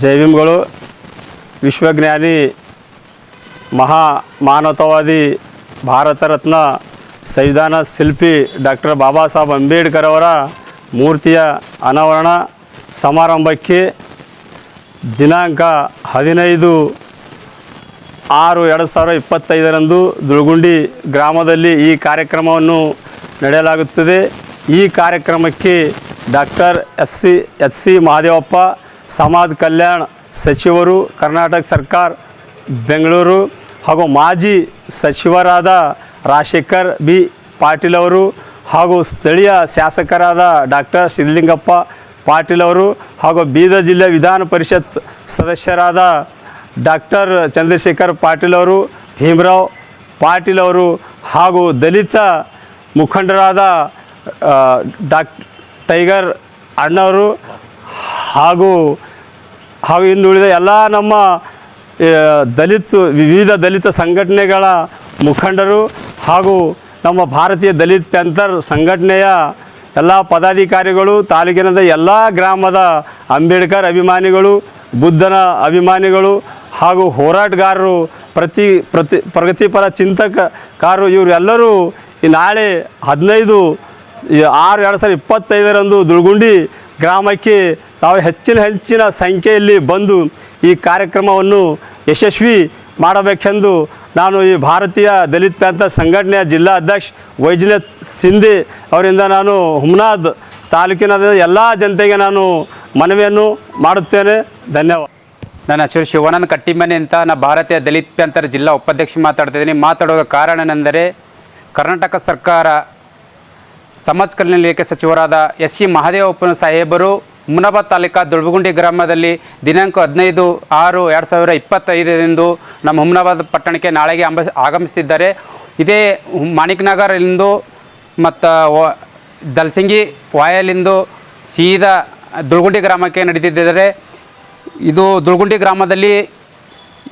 ಜೈ ಭೀಮ್ಗಳು. ವಿಶ್ವಜ್ಞಾನಿ ಮಾನವತಾವಾದಿ ಭಾರತ ರತ್ನ ಸಂವಿಧಾನ ಶಿಲ್ಪಿ ಡಾಕ್ಟರ್ ಬಾಬಾ ಸಾಹೇಬ್ ಅಂಬೇಡ್ಕರ್ ಅವರ ಮೂರ್ತಿಯ ಅನಾವರಣ ಸಮಾರಂಭಕ್ಕೆ ದಿನಾಂಕ 15/6/2025 ದುಳಗುಂಡಿ ಗ್ರಾಮದಲ್ಲಿ ಈ ಕಾರ್ಯಕ್ರಮವನ್ನು ನಡೆಯಲಾಗುತ್ತದೆ. ಈ ಕಾರ್ಯಕ್ರಮಕ್ಕೆ ಡಾಕ್ಟರ್ ಎಚ್ ಸಿ ಮಹದೇವಪ್ಪ, ಸಮಾಜ ಕಲ್ಯಾಣ ಸಚಿವರು, ಕರ್ನಾಟಕ ಸರ್ಕಾರ ಬೆಂಗಳೂರು, ಹಾಗೂ ಮಾಜಿ ಸಚಿವರಾದ ರಾಜಶೇಖರ್ ಬಿ ಪಾಟೀಲ್ ಅವರು, ಹಾಗೂ ಸ್ಥಳೀಯ ಶಾಸಕರಾದ ಡಾಕ್ಟರ್ ಸಿದ್ಧಲಿಂಗಪ್ಪ ಪಾಟೀಲ್ ಅವರು, ಹಾಗೂ ಬೀದರ್ ಜಿಲ್ಲೆ ವಿಧಾನ ಪರಿಷತ್ ಸದಸ್ಯರಾದ ಡಾಕ್ಟರ್ ಚಂದ್ರಶೇಖರ್ ಪಾಟೀಲ್ ಅವರು, ಭೀಮರಾವ್ ಪಾಟೀಲ್ ಅವರು, ಹಾಗೂ ದಲಿತ ಮುಖಂಡರಾದ ಟೈಗರ್ ಅಣ್ಣವರು, ಹಾಗೂ ಇನ್ನುಳಿದ ಎಲ್ಲ ನಮ್ಮ ವಿವಿಧ ದಲಿತ ಸಂಘಟನೆಗಳ ಮುಖಂಡರು, ಹಾಗೂ ನಮ್ಮ ಭಾರತೀಯ ದಲಿತ ಪ್ಯಾಂಥರ್ ಸಂಘಟನೆಯ ಎಲ್ಲ ಪದಾಧಿಕಾರಿಗಳು, ತಾಲೂಕಿನ ಎಲ್ಲ ಗ್ರಾಮದ ಅಂಬೇಡ್ಕರ್ ಅಭಿಮಾನಿಗಳು, ಬುದ್ಧನ ಅಭಿಮಾನಿಗಳು, ಹಾಗೂ ಹೋರಾಟಗಾರರು, ಪ್ರಗತಿಪರ ಚಿಂತಕರು, ಇವರೆಲ್ಲರೂ ಈ ನಾಳೆ 15/6/2025 ದುಳಗುಂಡಿ ಗ್ರಾಮಕ್ಕೆ ತಾವು ಹೆಚ್ಚಿನ ಸಂಖ್ಯೆಯಲ್ಲಿ ಬಂದು ಈ ಕಾರ್ಯಕ್ರಮವನ್ನು ಯಶಸ್ವಿ ಮಾಡಬೇಕೆಂದು ನಾನು ಈ ಭಾರತೀಯ ದಲಿತ ಪ್ಯಾಂಥರ್ ಸಂಘಟನೆಯ ಜಿಲ್ಲಾ ಅಧ್ಯಕ್ಷ ವೈಜನಾಥ್ ಸಿಂಧೆ ಅವರಿಂದ ನಾನು ಹುಮನಾಬಾದ್ ತಾಲೂಕಿನ ಎಲ್ಲ ಜನತೆಗೆ ನಾನು ಮನವಿಯನ್ನು ಮಾಡುತ್ತೇನೆ. ಧನ್ಯವಾದ. ನನ್ನ ಹೆಸರು ಶಿವಾನಂದ ಕಟ್ಟಿಮನೆ ಅಂತ. ನಾನು ಭಾರತೀಯ ದಲಿತ ಪ್ಯಾಂಥರ್ ಜಿಲ್ಲಾ ಉಪಾಧ್ಯಕ್ಷ ಮಾತಾಡ್ತಿದ್ದೀನಿ. ಮಾತಾಡೋ ಕಾರಣನೆಂದರೆ ಕರ್ನಾಟಕ ಸರ್ಕಾರ ಸಮಾಜ ಕಲ್ಯಾಣ ಇಲಾಖೆ ಸಚಿವರಾದ ಎಸ್ ಸಿ ಮಹದೇವಪ್ಪ ಸಾಹೇಬರು ಹುಮನಾಬಾದ್ ತಾಲೂಕಾ ದುಳಗುಂಡಿ ಗ್ರಾಮದಲ್ಲಿ ದಿನಾಂಕ 15/6/2025 ನಮ್ಮ ಹುಮನಾಬಾದ್ ಪಟ್ಟಣಕ್ಕೆ ನಾಳೆಗೆ ಆಗಮಿಸ್ತಿದ್ದಾರೆ. ಇದೇ ಮಾಣಿಕ್ನಗರಲಿಂದು ಮತ್ತು ದಲ್ಸಿಂಗಿ ವಾಯಲಿಂದು ಸೀದಾ ದುಳಗುಂಡಿ ಗ್ರಾಮಕ್ಕೆ ನಡೆದಿದ್ದಾರೆ. ಇದು ದುಳಗುಂಡಿ ಗ್ರಾಮದಲ್ಲಿ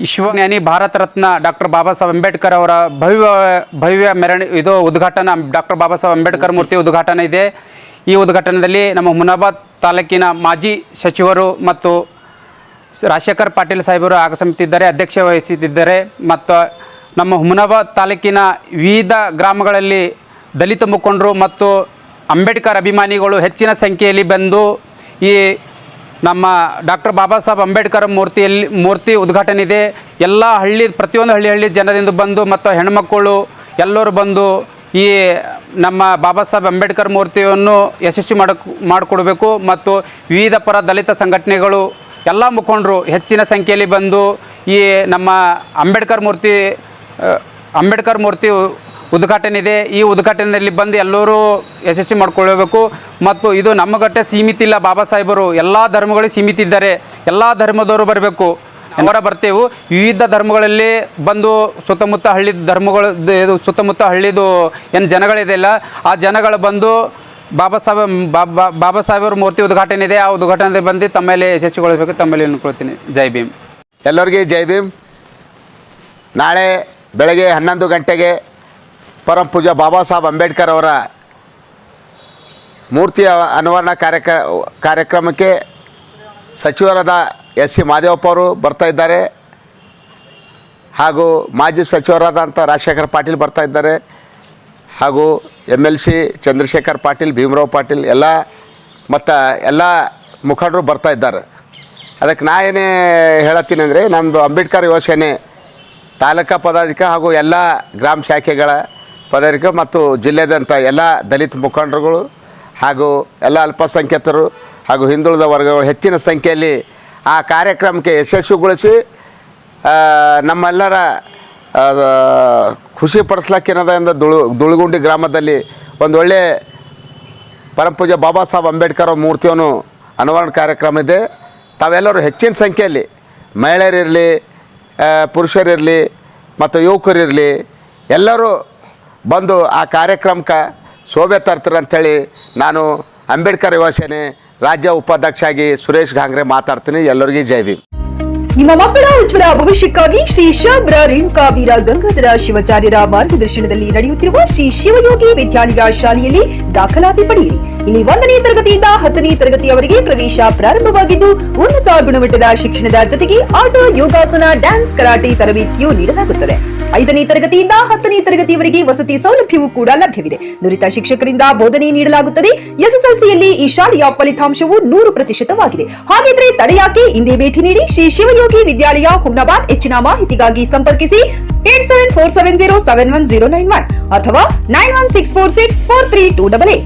ವಿಶ್ವಜ್ಞಾನಿ ಭಾರತ ರತ್ನ ಡಾಕ್ಟರ್ ಬಾಬಾ ಸಾಹೇಬ್ ಅಂಬೇಡ್ಕರ್ ಅವರ ಭವ್ಯ ಇದು ಉದ್ಘಾಟನಾ ಡಾಕ್ಟರ್ ಬಾಬಾ ಸಾಹೇಬ್ ಅಂಬೇಡ್ಕರ್ ಮೂರ್ತಿ ಉದ್ಘಾಟನೆ ಇದೆ. ಈ ಉದ್ಘಾಟನೆಯಲ್ಲಿ ನಮ್ಮ ಹುಮನಾಬಾದ್ ತಾಲೂಕಿನ ಮಾಜಿ ಸಚಿವರು ಮತ್ತು ರಾಜಶೇಖರ್ ಪಾಟೀಲ್ ಸಾಹೇಬರು ಆಗಮಿಸುತ್ತಿದ್ದಾರೆ, ಅಧ್ಯಕ್ಷ ವಹಿಸುತ್ತಿದ್ದಾರೆ. ಮತ್ತು ನಮ್ಮ ಹುಮನಾಬಾದ್ ತಾಲೂಕಿನ ವಿವಿಧ ಗ್ರಾಮಗಳಲ್ಲಿ ದಲಿತ ಮುಖಂಡರು ಮತ್ತು ಅಂಬೇಡ್ಕರ್ ಅಭಿಮಾನಿಗಳು ಹೆಚ್ಚಿನ ಸಂಖ್ಯೆಯಲ್ಲಿ ಬಂದು ಈ ನಮ್ಮ ಡಾಕ್ಟರ್ ಬಾಬಾ ಸಾಹೇಬ್ ಅಂಬೇಡ್ಕರ್ ಮೂರ್ತಿ ಉದ್ಘಾಟನೆ ಇದೆ. ಎಲ್ಲ ಪ್ರತಿಯೊಂದು ಹಳ್ಳಿ ಜನರಿಂದ ಬಂದು ಮತ್ತು ಹೆಣ್ಮಕ್ಕಳು ಎಲ್ಲರೂ ಬಂದು ಈ ನಮ್ಮ ಬಾಬಾ ಸಾಹೇಬ್ ಅಂಬೇಡ್ಕರ್ ಮೂರ್ತಿಯನ್ನು ಯಶಸ್ವಿ ಮಾಡಿಕೊಡಬೇಕು. ಮತ್ತು ವಿವಿಧ ಪರ ದಲಿತ ಸಂಘಟನೆಗಳು ಎಲ್ಲ ಮುಖಂಡರು ಹೆಚ್ಚಿನ ಸಂಖ್ಯೆಯಲ್ಲಿ ಬಂದು ಈ ನಮ್ಮ ಅಂಬೇಡ್ಕರ್ ಮೂರ್ತಿ ಉದ್ಘಾಟನೆ ಇದೆ. ಈ ಉದ್ಘಾಟನೆಯಲ್ಲಿ ಬಂದು ಎಲ್ಲರೂ ಯಶಸ್ವಿ ಮಾಡಿಕೊಳ್ಳಬೇಕು. ಮತ್ತು ಇದು ನಮ್ಮಗಟ್ಟೆ ಸೀಮಿತ ಇಲ್ಲ, ಬಾಬಾ ಸಾಹೇಬರು ಎಲ್ಲ ಧರ್ಮಗಳಿಗೆ ಸೀಮಿತ ಇದ್ದಾರೆ, ಎಲ್ಲ ಧರ್ಮದವರು ಬರಬೇಕು. ಬರ್ತೇವೆ. ವಿವಿಧ ಧರ್ಮಗಳಲ್ಲಿ ಬಂದು ಸುತ್ತಮುತ್ತ ಹಳ್ಳಿದು ಏನು ಜನಗಳಿದೆಯಲ್ಲ ಆ ಜನಗಳು ಬಂದು ಬಾಬಾ ಸಾಹೇಬರ ಮೂರ್ತಿ ಉದ್ಘಾಟನೆ ಇದೆ. ಆ ಉದ್ಘಾಟನೆ ಬಂದು ತಮ್ಮಲ್ಲಿ ಯಶಸ್ವಿಗೊಳಿಸಬೇಕು, ತಮ್ಮಲ್ಲಿ ಅನ್ಕೊಳ್ತೀನಿ. ಜೈ ಭೀಮ್. ಎಲ್ಲರಿಗೆ ಜೈ ಭೀಮ್. ನಾಳೆ ಬೆಳಗ್ಗೆ 11 ಗಂಟೆಗೆ ಪರಮ ಪೂಜ್ಯ ಬಾಬಾ ಸಾಹೇಬ್ ಅಂಬೇಡ್ಕರ್ ಅವರ ಮೂರ್ತಿಯ ಅನಾವರಣ ಕಾರ್ಯಕ್ರಮಕ್ಕೆ ಸಚಿವರಾದ ಎಸ್ ಸಿ ಮಹದೇವಪ್ಪ ಅವರು ಬರ್ತಾ ಇದ್ದಾರೆ, ಹಾಗೂ ಮಾಜಿ ಸಚಿವರಾದಂಥ ರಾಜಶೇಖರ್ ಪಾಟೀಲ್ ಬರ್ತಾ ಇದ್ದಾರೆ, ಹಾಗೂ MLC ಚಂದ್ರಶೇಖರ್ ಪಾಟೀಲ್, ಭೀಮರಾವ್ ಪಾಟೀಲ್ ಮತ್ತು ಎಲ್ಲ ಮುಖಂಡರು ಬರ್ತಾ ಇದ್ದಾರೆ. ಅದಕ್ಕೆ ನಾ ಏನೇ ಹೇಳತ್ತೀನಿ ಅಂದರೆ, ನಮ್ಮದು ಅಂಬೇಡ್ಕರ್ ಯುವ ಸೇನೆ ತಾಲೂಕಾ ಪದಾಧಿಕಾರಿ ಹಾಗೂ ಎಲ್ಲ ಗ್ರಾಮ ಶಾಖೆಗಳ ಪದಾಧಿಕಾರಿ ಮತ್ತು ಜಿಲ್ಲೆದಂಥ ಎಲ್ಲ ದಲಿತ ಮುಖಂಡರುಗಳು ಹಾಗೂ ಎಲ್ಲ ಅಲ್ಪಸಂಖ್ಯಾತರು ಹಾಗೂ ಹಿಂದುಳಿದ ವರ್ಗಗಳು ಹೆಚ್ಚಿನ ಸಂಖ್ಯೆಯಲ್ಲಿ ಆ ಕಾರ್ಯಕ್ರಮಕ್ಕೆ ಯಶಸ್ವಿಗೊಳಿಸಿ ನಮ್ಮೆಲ್ಲರ ಖುಷಿ ಪಡಿಸ್ಲಿಕ್ಕೇನದ ದುಳಗುಂಡಿ ಗ್ರಾಮದಲ್ಲಿ ಒಂದು ಒಳ್ಳೆಯ ಪರಮ ಪೂಜ್ಯ ಬಾಬಾ ಸಾಹೇಬ್ ಅಂಬೇಡ್ಕರ್ ಮೂರ್ತಿಯನ್ನು ಅನಾವರಣ ಕಾರ್ಯಕ್ರಮ ಇದೆ. ತಾವೆಲ್ಲರೂ ಹೆಚ್ಚಿನ ಸಂಖ್ಯೆಯಲ್ಲಿ ಮಹಿಳೆಯರಿರಲಿ, ಪುರುಷರಿರಲಿ ಮತ್ತು ಯುವಕರಿರಲಿ ಎಲ್ಲರೂ ಬಂದು ಆ ಕಾರ್ಯಕ್ರಮಕ್ಕೆ ಶೋಭೆ ತರ್ತಾರೆ ಅಂಥೇಳಿ ನಾನು ಅಂಬೇಡ್ಕರ್ ಯುವ ಸೇನೆ ರಾಜ್ಯ ಉಪಾಧ್ಯಕ್ಷ ಸುರೇಶ್ ಘಾಂಗ್ರೆ ಮಾತಾಡ್ತೀನಿ. ಎಲ್ಲರಿಗೂ ಜೈ ಭೀಮ್. ನಿಮ್ಮ ಮಕ್ಕಳ ಉಜ್ವಲ ಭವಿಷ್ಯಕ್ಕಾಗಿ ಶ್ರೀ ಶಾಬ್ರ ರೇಣುಕಾ ವೀರ ಗಂಗಾಧರ ಶಿವಾಚಾರ್ಯರ ಮಾರ್ಗದರ್ಶನದಲ್ಲಿ ನಡೆಯುತ್ತಿರುವ ಶ್ರೀ ಶಿವಯೋಗಿ ವಿದ್ಯಾಲಯ ಶಾಲೆಯಲ್ಲಿ ದಾಖಲಾತಿ ಪಡೆಯಿರಿ. ಇಲ್ಲಿ 1ನೇ ತರಗತಿಯಿಂದ 10ನೇ ತರಗತಿಯವರೆಗೆ ಪ್ರವೇಶ ಪ್ರಾರಂಭವಾಗಿದ್ದು ಉನ್ನತ ಗುಣಮಟ್ಟದ ಶಿಕ್ಷಣದ ಜೊತೆಗೆ ಆಟ, ಯೋಗಾಸನ, ಡ್ಯಾನ್ಸ್, ಕರಾಟೆ ತರಬೇತಿಯೂ ನೀಡಲಾಗುತ್ತದೆ. 5ನೇ ತರಗತಿಯಿಂದ 10ನೇ ತರಗತಿಯವರೆಗೆ ವಸತಿ ಸೌಲಭ್ಯವೂ ಕೂಡ ಲಭ್ಯವಿದೆ. ನುರಿತ ಶಿಕ್ಷಕರಿಂದ ಬೋಧನೆ ನೀಡಲಾಗುತ್ತದೆ. ಎಸ್ಎಸ್ಎಲ್ಸಿಯಲ್ಲಿ ಈ ಶಾಲೆಯ ಫಲಿತಾಂಶವು 100%ವಾಗಿದೆ. ಹಾಗಿದ್ರೆ ತಡೆಯಾಕೆ? ಇಂದೇ ಭೇಟಿ ನೀಡಿ ಶ್ರೀ ಶಿವಯೋಗಿ ವಿದ್ಯಾಲಯ, ಹುಮ್ನಾಬಾದ್. ಹೆಚ್ಚಿನ ಮಾಹಿತಿಗಾಗಿ ಸಂಪರ್ಕಿಸಿ 8747071091 ಅಥವಾ 9164643288.